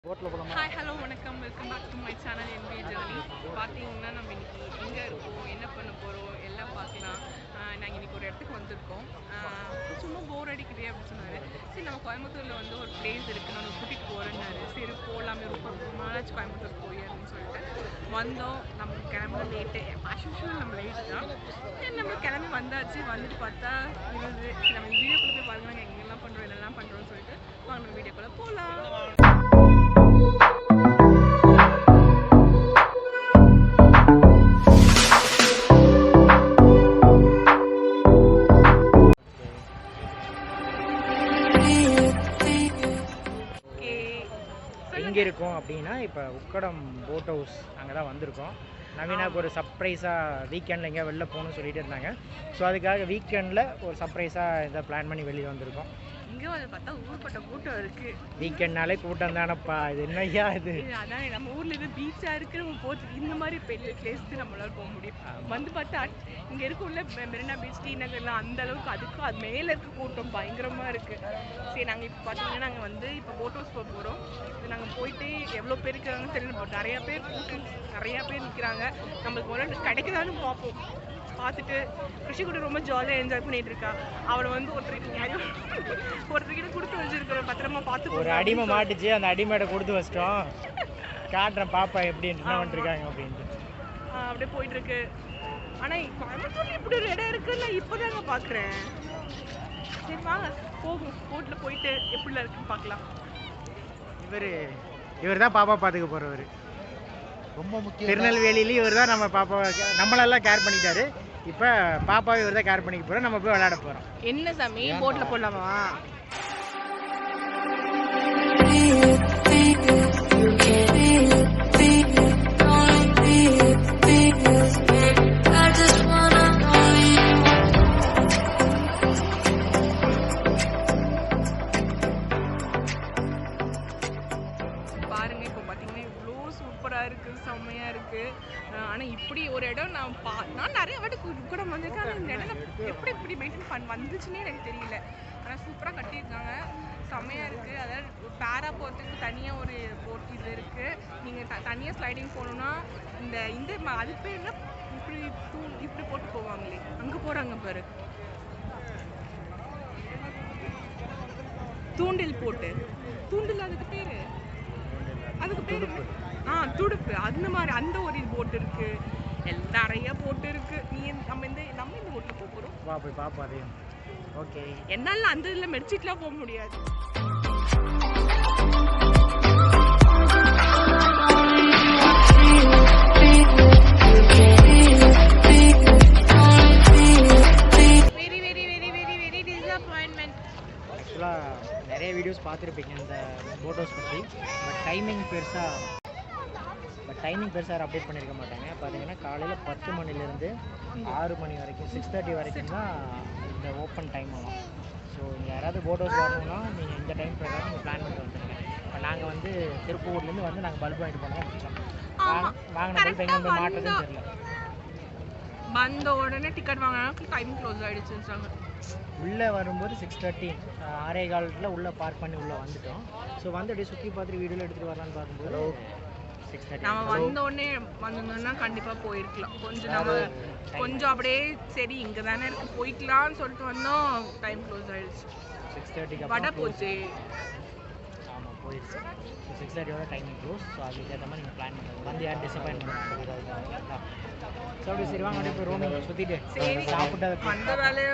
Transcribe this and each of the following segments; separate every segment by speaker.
Speaker 1: Hi, hello, welcome back to my channel NB Journey. பார்த்தீங்கன்னா நம்ம இன்னைக்கு எங்கே இருக்கோம், என்ன பண்ண போகிறோம் எல்லாம் பார்க்கலாம். நாங்கள் இன்றைக்கி ஒரு இடத்துக்கு வந்திருக்கோம். சும்மா போர் அடிக்குதே அப்படின்னு சொன்னார். சரி நம்ம கோயம்புத்தூரில் வந்து ஒரு பிளேஸ் இருக்குது, நான் கூட்டிகிட்டு போகிறேன்னாரு. சரி போகலாமே, ரொம்ப நாளாச்சு கோயம்புத்தூர் போய் அப்படின்னு சொல்லிட்டு வந்தோம். நம்ம கிளம்புற லேட்டு, ஆஸ் யூஷுவல் நம்ம லேட்டு தான். நம்ம கிளம்பி வந்தாச்சு. வந்துட்டு பார்த்தா இருந்தது. நம்ம வீடியோக்குள்ளே போய் பாருங்க, நாங்கள் எங்கெல்லாம் பண்ணுறோம் என்னெல்லாம் பண்ணுறோம்னு சொல்லிட்டு நம்ம வீடியோக்குள்ளே போகலாம்.
Speaker 2: எங்கே இருக்கோம் அப்படின்னா இப்போ உக்கடம் போட் ஹவுஸ் அங்கே தான் வந்திருக்கோம். நவீனாவுக்கு ஒரு சர்ப்ரைஸாக வீக்கெண்டில் எங்கேயா வெளில போகணும்னு சொல்லிட்டு இருந்தாங்க. ஸோ அதுக்காக வீக்கெண்டில் ஒரு சர்ப்ரைஸாக இதை பிளான் பண்ணி வெளியே வந்திருக்கோம்.
Speaker 1: இங்கே வந்து பார்த்தா ஊர்பட்ட கூட்டம் இருக்குது.
Speaker 2: வீக்கெண்ட்னாலே கூட்டம் தானப்பா, இது என்னையா இது?
Speaker 1: அதான் நம்ம ஊரில் இது பீச்சாக இருக்குது, நம்ம போகிறதுக்கு இந்த மாதிரி பெரிய பிளேஸ்க்கு நம்மளால் போக முடியும். வந்து பார்த்தா இங்கே இருக்குள்ள மெரினா பீச், ஸ்ரீநகர்லாம் அந்த அளவுக்கு அதுக்கும் அது மேலே இருக்க கூட்டம் பயங்கரமாக இருக்குது. சரி நாங்கள் இப்போ பார்த்தீங்கன்னா நாங்கள் வந்து இப்போ போட் ஹவுஸ் போக போகிறோம். இது நாங்கள் போயிட்டு எவ்வளோ பேர் இருக்கிறாங்கன்னு தெரியல, நிறையா பேர் நிறையா பேர் நிற்கிறாங்க. நம்மளுக்கு ஒரு கிடைக்குதான்னு பார்ப்போம். பார்த்துட்டு ரிஷி கூட ரொம்ப ஜாலியாக என்ஜாய் பண்ணிட்டு இருக்கா. அவளை வந்து ஒருத்தர்கிட்ட கொடுத்து வச்சிருக்கிறோம், பத்திரமா பார்த்து.
Speaker 2: ஒரு அடிமை மாட்டுச்சு, அந்த அடிமையிட கொடுத்து வச்சிட்டோம். காட்டுறேன் பாப்பா எப்படி என்ன பண்ணிருக்காங்க அப்படின்ட்டு.
Speaker 1: அப்படியே போயிட்டு இருக்கு. ஆனால் கோயம்புத்தூர்ல இப்படி ஒரு இடம் இருக்குன்னு நான் இப்போதாங்க பார்க்குறேன். சரி வாங்க போகும், போட்டில் போயிட்டு எப்படிலாம் இருக்குன்னு பார்க்கலாம்.
Speaker 2: இவர் தான் பாப்பா பார்த்துக்க போகிறவர். ரொம்ப முக்கியம். திருநெல்வேலியிலையும் இவர் தான் நம்ம பாப்பா நம்மளெல்லாம் கேர் பண்ணிட்டாரு. இப்போ பாப்பாவை இவர் தான் கேர் பண்ணிக்க போகிறோம். நம்ம போய் விளையாட போகிறோம்.
Speaker 1: என்ன சாமி போட்டில் போடலாமா? பாருங்க இப்போ பார்த்தீங்கன்னா இவ்வளோ சூப்பராக இருக்குது, செம்மையாக இருக்குது. ஆனால் இப்படி ஒரு இடம் நான் நிறைய வாட்டி உக்கடம் வந்திருக்கேன். ஆனால் இந்த இடம் எப்படி இப்படி மெயின்டைன் வந்துச்சுன்னே எனக்கு தெரியல. ஆனால் சூப்பராக கட்டியிருக்காங்க, செம்மையாக இருக்குது. அதாவது பேரா போகிறதுக்கு தனியாக ஒரு போட் இது இருக்குது. நீங்கள் தனியாக ஸ்லைடிங் போகணுன்னா இந்த அது பேர் என்ன, இப்படி போட்டு போவாங்களே, அங்கே போகிறாங்க பாரு, தூண்டில் போட்டு. தூண்டில் அதுக்கு பேர் துடுப்பு. அந்த மாதிரி அந்த ஒரு போட் இருக்கு, நிறைய போட்டு இருக்கு. நம்ம இந்த போட்ல போறோம்.
Speaker 2: போய் பாப்பா அதையும். ஓகே,
Speaker 1: என்னால அந்த இதுல மெர்ச்சிட்லாம் போக முடியாது.
Speaker 2: நிறைய வீடியோஸ் பார்த்துருப்பீங்க இந்த போட் ஹவுஸ் பற்றி. பட் டைமிங் பெருசாக அப்டேட் பண்ணியிருக்க மாட்டாங்க. பார்த்தீங்கன்னா காலையில் 10 மணிலேருந்து 6 மணி வரைக்கும், 6:30 வரைக்கும் தான் இந்த ஓப்பன் டைம் ஆகும். ஸோ இங்கே யாராவது போட் ஹவுஸ் வரணும்னா நீங்கள் இந்த டைம் பிரகாரம் நீங்கள் பிளான் பண்ணிட்டு வந்துடுங்க. இப்போ நாங்கள் வந்து திருப்பூர்லேருந்து வந்து நாங்கள் பல்ப் வாங்கிட்டு போனோம். வாங்கின பல்ப் எங்கே போய் மாட்டுறதுன்னு தெரியல.
Speaker 1: வந்த உடனே டிக்கெட் வாங்கினா டைம் க்ளோஸ் ஆகிடுச்சுன்னு
Speaker 2: உள்ளே வரும்போது 6:30 6:15 உள்ளே பார்க் பண்ணி உள்ளே வந்துட்டோம். ஸோ வந்து அப்படியே சுற்றி பார்த்துட்டு வீடியோவில் எடுத்துகிட்டு வரலான்னு பார்க்கும்போது 6:30
Speaker 1: நம்ம வந்த உடனே வந்திருந்தோம்னா கண்டிப்பாக போயிருக்கலாம். கொஞ்சம் அப்படியே சரி இங்கே தானே இருக்குது போய்க்கலான்னு சொல்லிட்டு வந்தோம், டைம் க்ளோஸ் ஆகிடுச்சு.
Speaker 2: 6:30
Speaker 1: வடை போச்சு.
Speaker 2: ஆமாம் போயிடுச்சு. 6:30 டைமிங் க்ளோஸ். ஸோ அதுக்கு ஏற்ற மாதிரி நீங்கள் பிளான் பண்ணுங்கள். வந்து யாரும் டிசப்பாயின்ட் பண்ணுவாங்க. ஸோ அப்படி சரி வாங்க அப்படியே போய் ரோமிங் சுற்றிட்டு சாப்பிட்டு
Speaker 1: அந்த வேலையை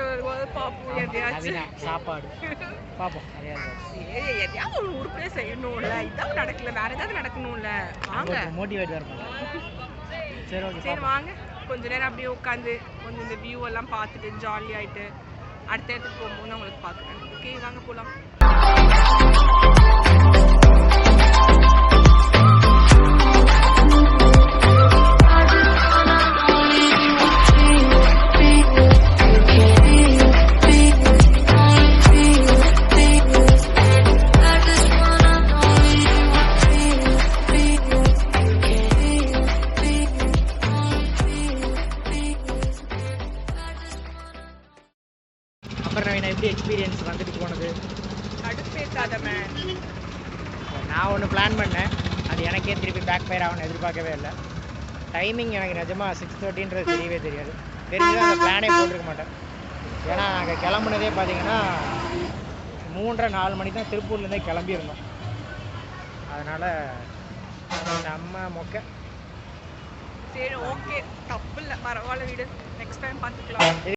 Speaker 1: பார்ப்போம். எதையாச்சும்
Speaker 2: சாப்பாடு பார்ப்போம்.
Speaker 1: எதையாவது ஒரு உருப்படியே செய்யணும்ல, இதான் நடக்கல, வேற ஏதாவது நடக்கணும்ல. வாங்க
Speaker 2: மோட்டிவேட் வேறு பண்ணுங்க. சரி ஓகே,
Speaker 1: சரி வாங்க கொஞ்ச நேரம் அப்படியே உட்காந்து கொஞ்சம் இந்த வியூ எல்லாம் பார்த்துட்டு ஜாலி ஆகிட்டு அடுத்த இடத்துக்கு போகும்போது நான் உங்களுக்கு பார்க்குறேன். ஓகே வாங்க போகலாம்.
Speaker 2: அப்புறம் நான் எப்படி எக்ஸ்பீரியன்ஸ் வந்துட்டு போனது?
Speaker 1: கடுப்பேத்தாத மேன்.
Speaker 2: அது எனக்கே திருப்பி பேக் ஃபயர் ஆகும்னு எதிர்பார்க்கவே இல்லை. டைமிங் எனக்கு நிஜமாக 6:30ன்றது தெரியவே தெரியாது. தெரிஞ்சுதான் அந்த பிளானே போட்டிருக்க மாட்டேன். ஏன்னா நாங்கள் கிளம்புனதே பார்த்தீங்கன்னா 3:30-4 மணிக்கு தான் திருப்பூர்லேருந்தே கிளம்பியிருந்தோம். அதனால் நம்ம மொக்க.
Speaker 1: சரி ஓகே, தப்பு இல்லை, பரவாயில்ல, வீடு நெக்ஸ்ட் டைம் பார்த்துக்கலாம்.
Speaker 2: இது